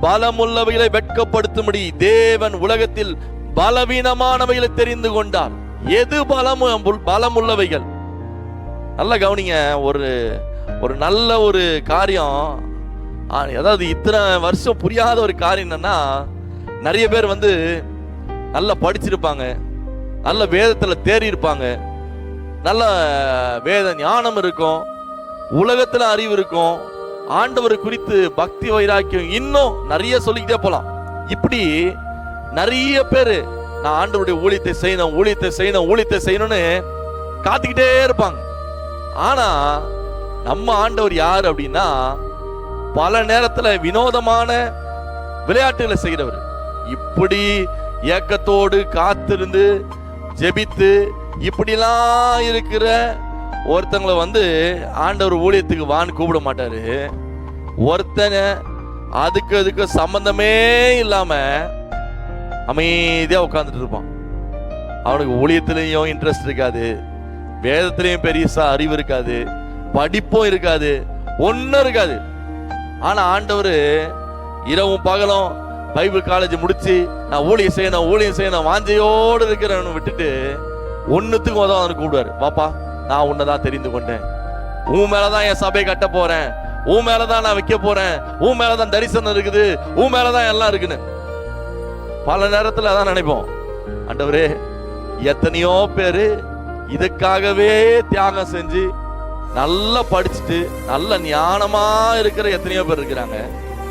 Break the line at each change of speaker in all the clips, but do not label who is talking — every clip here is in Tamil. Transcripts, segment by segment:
பலமுள்ளவைகளை வெட்கப்படுத்தும்படி தேவன் உலகத்தில் பலவீனமானவைகளை தெரிந்து கொண்டார். எது பலமுள்ளவைகள்? நல்லா கவனிங்க. ஒரு நல்ல ஒரு காரியம், அதாவது இத்தனை வருஷம் புரியாத ஒரு காரியம் என்னன்னா, நிறைய பேர் நல்லா படிச்சிருப்பாங்க, நல்ல வேதத்துல தேறி இருப்பாங்க, நல்ல வேத ஞானம் இருக்கும், உலகத்துல அறிவு இருக்கும், ஆண்டவர் குறித்து பக்தி வைராக்கியம் இன்னும் நிறைய சொல்லிக்கிட்டே போலாம். இப்படி நிறைய பேரு நான் ஆண்டவருடைய ஊழியத்தை செய்யணும்னு காத்துக்கிட்டே இருப்பாங்க. ஆனா நம்ம ஆண்டவர் யார் அப்படின்னா, பல நேரத்துல வினோதமான விளையாட்டுகளை செய்கிறவர். இப்படி ஏக்கத்தோடு காத்திருந்து ஜெபித்து இப்படிலாம் இருக்கிற ஒருத்தங்களை ஆண்டவர் ஊழியத்துக்கு வான்னு கூப்பிட மாட்டாரு. ஒருத்தனை அதுக்கு சம்பந்தமே இல்லாம அமைதியா உட்கார்ந்துட்டு இருப்பான். அவனுக்கு ஊழியத்திலையும் இன்ட்ரெஸ்ட் இருக்காது, வேதத்திலையும் பெரியசா அறிவு இருக்காது, படிப்பும் இருக்காது, ஒன்னும் இருக்காது. ஆனா ஆண்டவர் இரவும் பகலும் பைபிள் காலேஜ் முடிச்சு நான் ஊழியம் செய்யணும் வாஞ்சையோடு இருக்கிறவனை விட்டுட்டு ஒன்னுத்துக்கு அவனுக்கு கூப்பிடுவாரு. பாப்பா, நான் உன்னைதான் தெரிந்து கொண்டேன், உன் மேலதான் என் சபை கட்ட போறேன், உன் மேலதான் நான் வைக்க போறேன், உன் மேலதான் தரிசனம் இருக்குது, உன் மேலதான் எல்லாம் இருக்குன்னு. பல நேரத்துல அதான் நினைப்போம், ஆண்டவரே எத்தனையோ பேரு இதுக்காகவே தியாகம் செஞ்சு நல்லா படிச்சுட்டு நல்ல ஞானமா இருக்கிற எத்தனையோ பேர் இருக்கிறாங்க.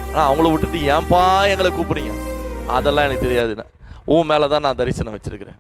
ஆனா அவங்கள விட்டுட்டு ஏன்பா எங்களை கூப்பிடுறீங்க? அதெல்லாம் எனக்கு தெரியாது, உன் மேலதான் நான் தரிசனம் வச்சிருக்கிறேன்.